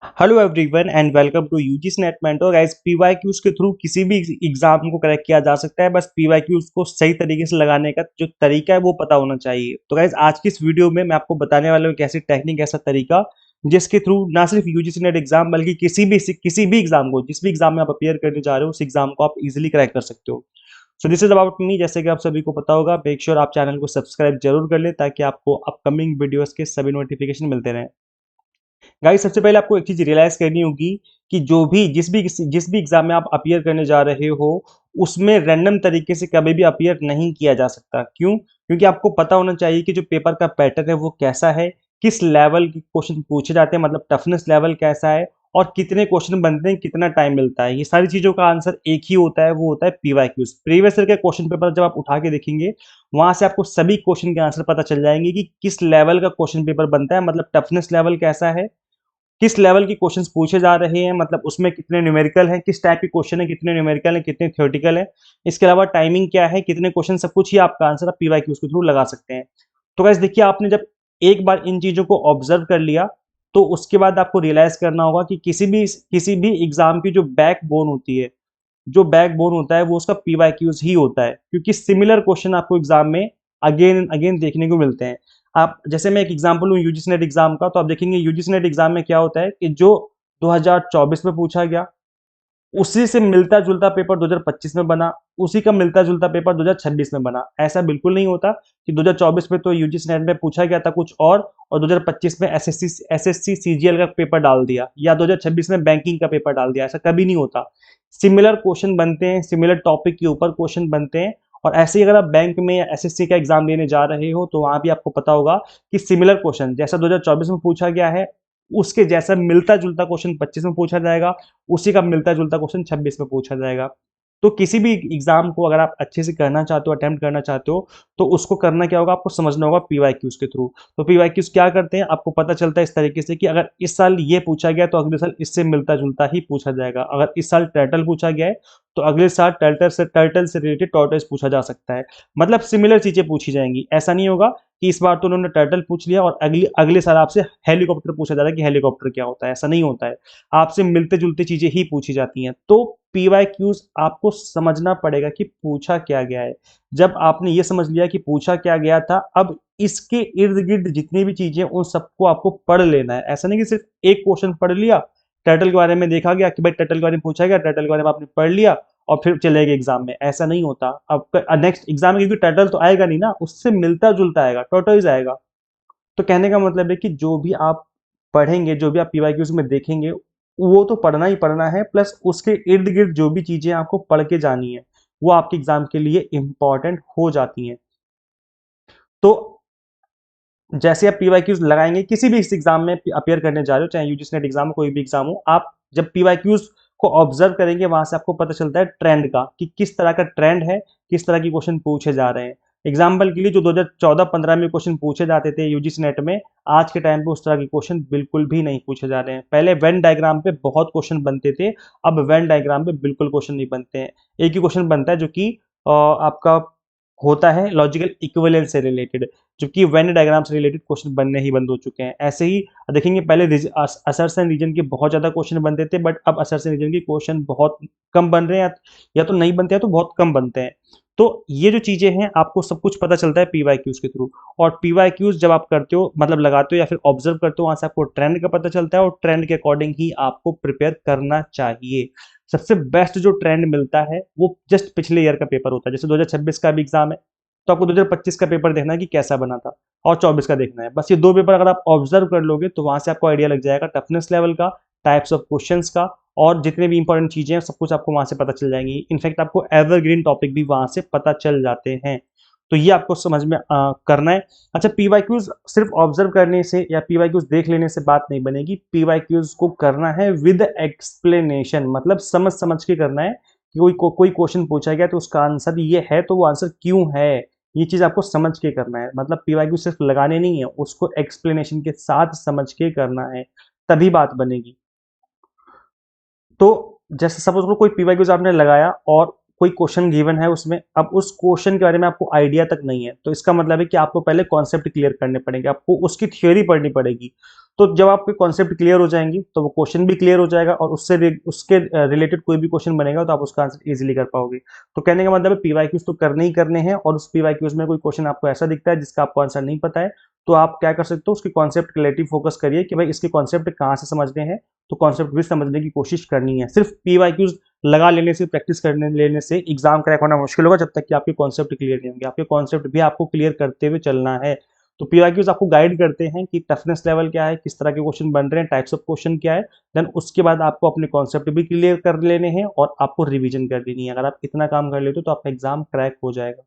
Hello everyone and welcome to UGC NET mentor guys. PYQs के through किसी भी exam को क्रैक किया जा सकता है, बस पीवाईक्यूज को सही तरीके से लगाने का जो तरीका है वो पता होना चाहिए। तो गाइस आज की इस वीडियो में मैं आपको बताने वाला हूँ एक ऐसी टेक्निक, ऐसा तरीका जिसके थ्रू ना सिर्फ यूजीसी नेट एग्जाम बल्कि किसी भी एग्जाम को, जिस भी एग्जाम में आप अपियर करने जा रहे हो उस एग्जाम को आप इजिली क्रैक कर सकते हो। So this is about me. जैसे कि आप सभी को पता होगा, मेक श्योर आप चैनल को सब्सक्राइब जरूर कर ले ताकि आपको अपकमिंग वीडियोस के सभी नोटिफिकेशन मिलते रहें। गाइस सबसे पहले आपको एक चीज रियलाइज करनी होगी कि जो भी जिस भी एग्जाम में आप अपियर करने जा रहे हो उसमें रैंडम तरीके से कभी भी अपियर नहीं किया जा सकता। क्यों? क्योंकि आपको पता होना चाहिए कि जो पेपर का पैटर्न है वो कैसा है, किस लेवल के क्वेश्चन पूछे जाते हैं, मतलब टफनेस लेवल कैसा है और कितने क्वेश्चन बनते हैं, कितना टाइम मिलता है। ये सारी चीजों का आंसर एक ही होता है, वो होता है पीवाईक्यूज। प्रीवियस ईयर के क्वेश्चन पेपर जब आप उठा के देखेंगे वहां से आपको सभी क्वेश्चन के आंसर पता चल जाएंगे कि किस लेवल का क्वेश्चन पेपर बनता है, मतलब टफनेस लेवल कैसा है, किस लेवल के क्वेश्चंस पूछे जा रहे हैं, मतलब उसमें कितने न्यूमेरिकल हैं, किस टाइप के क्वेश्चन है, कितने न्यूमेरिकल है, कितने थ्योरेटिकल है, इसके अलावा टाइमिंग क्या है, कितने क्वेश्चन, सब कुछ ही आपका आंसर आप पीवाईक्यूज के थ्रू लगा सकते हैं। तो गाइस देखिए, आपने जब एक बार इन चीजों को ऑब्जर्व कर लिया तो उसके बाद आपको रियलाइज करना होगा कि किसी भी एग्जाम की जो बैकबोन होती है, जो बैकबोन होता है वो उसका पीवाईक्यूज ही होता है, क्योंकि सिमिलर क्वेश्चन आपको एग्जाम में अगेन एंड अगेन देखने को मिलते हैं। आप जैसे मैं एक एग्जांपल लूँ यूजीसी नेट एग्जाम का, तो आप देखेंगे यूजीसी नेट एग्जाम में क्या होता है कि जो 2024 में पूछा गया उसी से मिलता जुलता पेपर 2025 में बना, उसी का मिलता जुलता पेपर 2026 में बना। ऐसा बिल्कुल नहीं होता कि 2024 में तो यूजीसी नेट में पूछा गया था कुछ और 2025 में एसएससी सीजीएल का पेपर डाल दिया या 2026 में बैंकिंग का पेपर डाल दिया। ऐसा कभी नहीं होता। सिमिलर क्वेश्चन बनते हैं, सिमिलर टॉपिक के ऊपर क्वेश्चन बनते हैं। और ऐसे ही अगर आप बैंक में या एसएससी का एग्जाम देने जा रहे हो तो वहां भी आपको पता होगा कि सिमिलर क्वेश्चन जैसा 2024 में पूछा गया है उसके जैसा मिलता जुलता क्वेश्चन 25 में पूछा जाएगा, उसी का मिलता जुलता क्वेश्चन 26 में पूछा जाएगा। तो किसी भी एग्जाम को अगर आप अच्छे से करना चाहते हो, अटेम्प्ट करना चाहते हो, तो उसको करना क्या होगा, आपको समझना होगा पीवाईक्यूज के थ्रू। तो पीवाईक्यूज क्या करते हैं, आपको पता चलता है इस तरीके से कि अगर इस साल ये पूछा गया तो अगले साल इससे मिलता जुलता ही पूछा जाएगा। अगर इस साल टर्टल पूछा गया है तो अगले साल टर्टल से रिलेटेड टॉर्टोइज पूछा जा सकता है। मतलब सिमिलर चीजें पूछी जाएंगी। ऐसा नहीं होगा कि इस बार तो उन्होंने टर्टल पूछ लिया और अगले अगले साल आपसे हेलीकॉप्टर पूछा जा रहा है कि हेलीकॉप्टर क्या होता है। ऐसा नहीं होता है, आपसे मिलते जुलते चीजें ही पूछी जाती हैं। तो पीवाईक्यूज आपको समझना पड़ेगा कि पूछा क्या गया है। जब आपने ये समझ लिया कि पूछा क्या गया था, अब इसके इर्द गिर्द जितनी भी चीजें उन सबको आपको पढ़ लेना है। ऐसा नहीं कि सिर्फ एक क्वेश्चन पढ़ लिया, टर्टल के बारे में देखा गया कि भाई टर्टल के बारे में पूछा गया, टर्टल के बारे में आपने पढ़ लिया और फिर चले गए एग्जाम में। ऐसा नहीं होता। अब नेक्स्ट एग्जाम में क्योंकि टर्टल तो आएगा नहीं ना, उससे मिलता जुलता आएगा, टॉर्टोइज आएगा। तो कहने का मतलब है कि जो भी आप पढ़ेंगे, जो भी आप पीवाईक्यूज में देखेंगे, वो तो पढ़ना ही पढ़ना है, प्लस उसके इर्द गिर्द जो भी चीजें आपको पढ़ के जानी है वो आपके एग्जाम के लिए इंपॉर्टेंट हो जाती हैं। तो जैसे आप पीवाईक्यूज लगाएंगे किसी भी इस एग्जाम में अपेयर करने जा रहे हो, चाहे यूजीसी नेट एग्जाम हो, कोई भी एग्जाम हो, आप जब पीवाईक्यूज को ऑब्जर्व करेंगे वहां से आपको पता चलता है ट्रेंड का कि किस तरह का ट्रेंड है, किस तरह की क्वेश्चन पूछे जा रहे हैं। एग्जाम्पल के लिए जो 2014-15 में क्वेश्चन पूछे जाते थे यूजीसी नेट में, आज के टाइम पे उस तरह के क्वेश्चन बिल्कुल भी नहीं पूछे जा रहे हैं। पहले वेन डायग्राम पे बहुत क्वेश्चन बनते थे, अब वेन डायग्राम पे बिल्कुल क्वेश्चन नहीं बनते हैं। एक ही क्वेश्चन बनता है जो कि आपका होता है लॉजिकल इक्विवेलेंस से रिलेटेड, जबकि वेन डायग्राम से रिलेटेड क्वेश्चन बनने ही बंद हो चुके हैं। ऐसे ही देखेंगे, पहले असर्स एंड रीजन के बहुत ज्यादा क्वेश्चन बनते थे, बट अब असर्स एंड रीजन के क्वेश्चन बहुत कम बन रहे हैं, या तो नहीं बनते हैं तो बहुत कम बनते हैं। तो ये जो चीजें हैं आपको सब कुछ पता चलता है पीवाईक्यूज के थ्रू। और पीवाईक्यूज जब आप करते हो, मतलब लगाते हो या फिर ऑब्जर्व करते हो, वहां से आपको ट्रेंड का पता चलता है और ट्रेंड के अकॉर्डिंग ही आपको प्रिपेयर करना चाहिए। सबसे बेस्ट जो ट्रेंड मिलता है वो जस्ट पिछले ईयर का पेपर होता है। जैसे 2026 का भी एग्जाम है तो आपको 2025 का पेपर देखना है कि कैसा बना था, और 24 का देखना है। बस ये दो पेपर अगर आप ऑब्जर्व कर लोगे तो वहां से आपको आइडिया लग जाएगा टफनेस लेवल का, टाइप्स ऑफ क्वेश्चंस का, और जितने भी इंपॉर्टेंट चीजें हैं सब कुछ आपको वहां से पता चल जाएंगी। इनफैक्ट आपको एवरग्रीन टॉपिक भी वहां से पता चल जाते हैं। तो ये आपको समझ में करना है। अच्छा, पीवाईक्यूज सिर्फ ऑब्जर्व करने से या पीवाईक्यूज देख लेने से बात नहीं बनेगी। पीवाईक्यूज को करना है विद एक्सप्लेनेशन, मतलब समझ समझ के करना है कि कोई क्वेश्चन पूछा गया तो उसका आंसर ये है तो वो आंसर क्यों है, ये चीज आपको समझ के करना है। मतलब पीवाईक्यू सिर्फ लगाने नहीं है, उसको एक्सप्लेनेशन के साथ समझ के करना है, तभी बात बनेगी। तो जैसे सपोज करो कोई पीवाईक्यूज आपने लगाया और कोई क्वेश्चन गिवन है उसमें, अब उस क्वेश्चन के बारे में आपको आइडिया तक नहीं है, तो इसका मतलब है कि आपको पहले कॉन्सेप्ट क्लियर करने पड़ेंगे, आपको उसकी थियोरी पढ़नी पड़ेगी। तो जब आपके कॉन्सेप्ट क्लियर हो जाएंगे तो वो क्वेश्चन भी क्लियर हो जाएगा और उसके रिलेटेड कोई भी क्वेश्चन बनेगा तो आप उसका आंसर इजीली कर पाओगे। तो कहने का मतलब है पीवाईक्यूज तो करने ही करने हैं, और उस पीवाईक्यूज में कोई क्वेश्चन आपको ऐसा दिखता है जिसका आपको आंसर नहीं पता है, तो आप क्या कर सकते हो, उसके कॉन्सेप्ट रिलेटिव फोकस करिए कि भाई इसके कॉन्सेप्ट कहाँ से समझने हैं, तो कॉन्सेप्ट भी समझने की कोशिश करनी है। सिर्फ पीवाईक्यूज लगा लेने से, प्रैक्टिस करने लेने से एग्जाम क्रैक होना मुश्किल होगा जब तक कि आपके कॉन्सेप्ट क्लियर नहीं होंगे। आपके कॉन्सेप्ट भी आपको क्लियर करते हुए चलना है। तो पीवाईक्यूज आपको गाइड करते हैं कि टफनेस लेवल क्या है, किस तरह के क्वेश्चन बन रहे हैं, टाइप्स ऑफ क्वेश्चन क्या है। देन उसके बाद आपको अपने कॉन्सेप्ट भी क्लियर कर लेने हैं और आपको रिवीजन कर लेनी है। अगर आप इतना काम कर लेते हो तो आपका एग्जाम क्रैक हो जाएगा।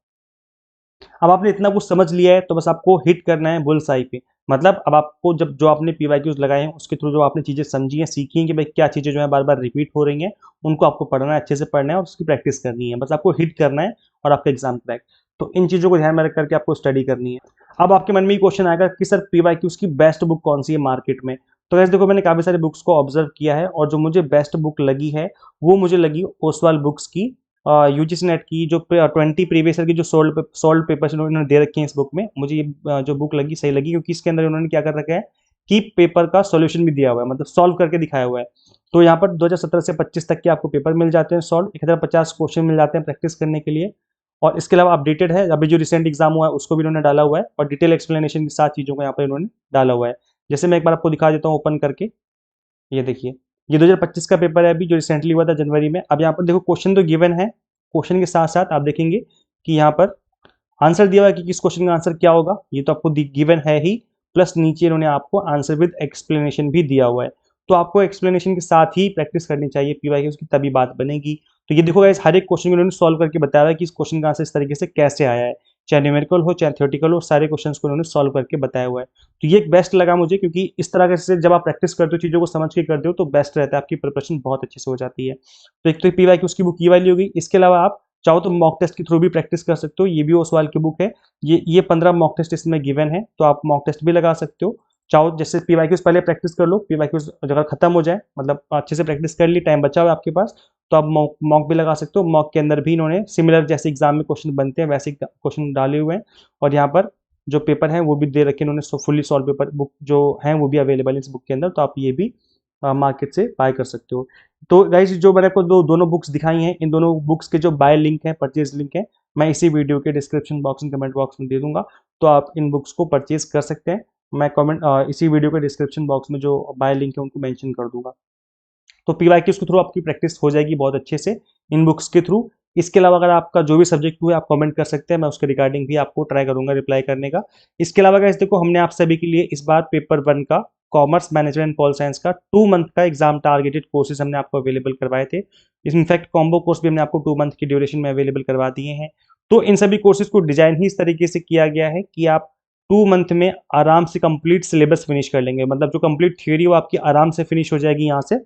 अब आपने इतना कुछ समझ लिया है तो बस आपको हिट करना है बुल्स आई पे। मतलब अब आपको जब जो आपने पीवाईक्यूज लगाए हैं उसके थ्रू जो आपने चीजें समझी हैं, सीखी हैं कि भाई क्या चीजें जो है बार बार रिपीट हो रही हैं, उनको आपको पढ़ना है, अच्छे से पढ़ना है और उसकी प्रैक्टिस करनी है। बस आपको हिट करना है और आपका एग्जाम क्रैक। तो इन चीजों को ध्यान में रख करके आपको स्टडी करनी है। अब आपके मन में ये क्वेश्चन आएगा कि सर पीवाईक्यूज की बेस्ट बुक कौन सी है मार्केट में। तो वैसे देखो, मैंने काफी सारे बुक्स को ऑब्जर्व किया है और जो मुझे बेस्ट बुक लगी है वो मुझे लगी ओसवाल बुक्स की, यूजीसी नेट की, जो 20 प्रीवियस ईयर की जो सोल्ड पेपर्स इन्होंने दे रखे हैं इस बुक में। मुझे ये जो बुक लगी सही लगी, क्योंकि इसके अंदर उन्होंने क्या कर रखा है कि पेपर का सॉल्यूशन भी दिया हुआ है, मतलब सॉल्व करके दिखाया हुआ है। तो यहाँ पर 2017 से 25 तक के आपको पेपर मिल जाते हैं सॉल्व, 1050 क्वेश्चन मिल जाते हैं प्रैक्टिस करने के लिए। और इसके अलावा अपडेटेड है, अभी जो रिसेंट एग्जाम हुआ है उसको भी इन्होंने डाला हुआ है और डिटेल एक्सप्लेनेशन के साथ चीज़ों को यहाँ पर इन्होंने डाला हुआ है। जैसे मैं एक बार आपको दिखा देता हूँ ओपन करके, ये देखिए, ये 2025 का पेपर है अभी जो रिसेंटली हुआ था जनवरी में। अब यहाँ पर देखो क्वेश्चन तो गिवन है, क्वेश्चन के साथ साथ आप देखेंगे कि यहाँ पर आंसर दिया हुआ है कि किस क्वेश्चन का आंसर क्या होगा, ये तो आपको गिवन है ही, प्लस नीचे इन्होंने आपको आंसर विद एक्सप्लेनेशन भी दिया हुआ है। तो आपको एक्सप्लेनेशन के साथ ही प्रैक्टिस करनी चाहिए पीवाई की, उसकी तभी बात बनेगी। तो ये देखो गाइस, हर एक क्वेश्चन इन्होंने सॉल्व करके बताया है कि इस क्वेश्चन का आंसर इस तरीके से कैसे आया है, चाहे न्यूमेरिकल हो चाहे थ्योरेटिकल हो, सारे क्वेश्चंस को इन्होंने सॉल्व करके बताया हुआ है। तो ये एक बेस्ट लगा मुझे, क्योंकि इस तरह से जब आप प्रैक्टिस करते हो, चीज़ों को समझ के करते हो, तो बेस्ट रहता है, आपकी प्रिपरेशन बहुत अच्छे से हो जाती है। तो एक तो पीवाई की उसकी बुक ये वाली होगी। इसके अलावा आप चाहो तो मॉक टेस्ट के थ्रू भी प्रैक्टिस कर सकते हो, ये भी ओसवाल की बुक है। ये 15 मॉक टेस्ट इसमें गिवन है, तो आप मॉक टेस्ट भी लगा सकते हो। चाहो जैसे पीवाईक्यूज पहले प्रैक्टिस कर लो, पीवाईक्यूज अगर खत्म हो जाए, मतलब अच्छे से प्रैक्टिस कर ली, टाइम बचा हुआ है आपके पास, तो आप मॉक भी लगा सकते हो। मॉक के अंदर भी इन्होंने सिमिलर जैसे एग्जाम में क्वेश्चन बनते हैं वैसे क्वेश्चन डाले हुए हैं, और यहाँ पर जो पेपर है वो भी दे रखे इन्होंने, फुल्ली सॉल्व पेपर बुक जो है वो भी अवेलेबल है इस बुक के अंदर, तो आप ये भी मार्केट से बाय कर सकते हो। तो गाइस, जो मैंने आपको दोनों बुक्स दिखाई हैं, इन दोनों बुक्स के जो बाय लिंक है, परचेज लिंक है, मैं इसी वीडियो के description box and comment box में दे दूंगा, तो आप इन बुक्स को परचेज कर सकते हैं। मैं इसी वीडियो के डिस्क्रिप्शन बॉक्स में जो बाय लिंक है उनको मेंशन कर दूंगा। तो पीवाईक्यूज के थ्रू आपकी प्रैक्टिस हो जाएगी बहुत अच्छे से इन बुक्स के थ्रू। इसके अलावा अगर आपका जो भी सब्जेक्ट हुआ है आप कमेंट कर सकते हैं, मैं उसके रिगार्डिंग भी आपको ट्राई करूंगा रिप्लाई करने का। इसके अलावा गाइस देखो, हमने आप सभी के लिए इस बार पेपर 1 का commerce management and pol science का 2 मंथ का एग्जाम टारगेटेड कोर्सेज हमने आपको अवेलेबल करवाए थे। इनफैक्ट कॉम्बो कोर्स भी हमने आपको 2 मंथ की ड्यूरेशन में अवेलेबल करवा दिए हैं। तो इन सभी कोर्सेज को डिजाइन ही इस तरीके से किया गया है कि आप 2 मंथ में आराम से कंप्लीट सिलेबस फिनिश कर लेंगे। मतलब जो कंप्लीट थ्योरी वो आपकी आराम से फिनिश हो जाएगी यहाँ से।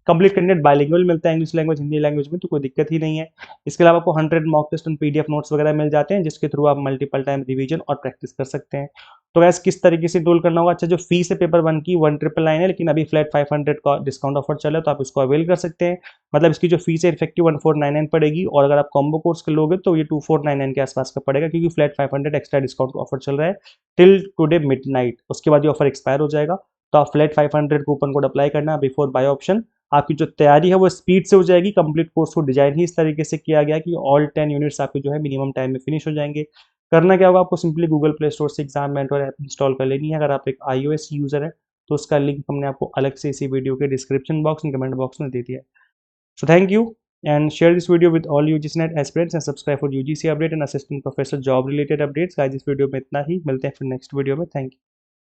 कंप्लीट कंटेंट बाइलिंगुअल मिलता है, इंग्लिश लैंग्वेज हिंदी लैंग्वेज में, तो कोई दिक्कत ही नहीं है। इसके अलावा आपको 100 mock test and PDF notes वगैरह मिल जाते हैं, जिसके थ्रू आप मल्टीपल टाइम रिवीजन और प्रैक्टिस कर सकते हैं। तो वैसे किस तरीके से इनरोल करना होगा, अच्छा जो फीस है पेपर 1 की 1999 है, लेकिन अभी फ्लैट 500 का डिस्काउंट ऑफर चल रहा है, तो आप इसको अवेल कर सकते हैं। मतलब इसकी जो फीस है इफेक्टिव 1499 पड़ेगी, और अगर आप कॉम्बो कोर्स के लोगे तो ये 2499 के आसपास का पड़ेगा, क्योंकि फ्लैट 500 एक्स्ट्रा डिस्काउंट ऑफर चल रहा है टिल टुडे मिडनाइट। उसके बाद ये ऑफर एक्सपायर हो जाएगा। तो आप फ्लैट 500 कूपन कोड अप्लाई करना बिफोर बाय ऑप्शन। आपकी जो तैयारी है वो स्पीड से हो जाएगी। कंप्लीट कोर्स को डिजाइन ही इस तरीके से किया गया कि ऑल 10 यूनिट्स आपके जो है मिनिमम टाइम में फिनिश हो जाएंगे। करना क्या होगा, आपको सिंपली गूगल प्ले स्टोर से एग्जाम मेंटर ऐप इंस्टॉल कर लेनी है। अगर आप एक iOS यूजर है तो उसका लिंक हमने आपको अलग से इसी वीडियो के description box and comment box में दे दिया है। So thank you and share this video with all UGC aspirants and subscribe for UGC update and assistant professor job related updates. Guys, इस वीडियो में इतना ही, मिलते हैं फिर नेक्स्ट वीडियो में। Thank you.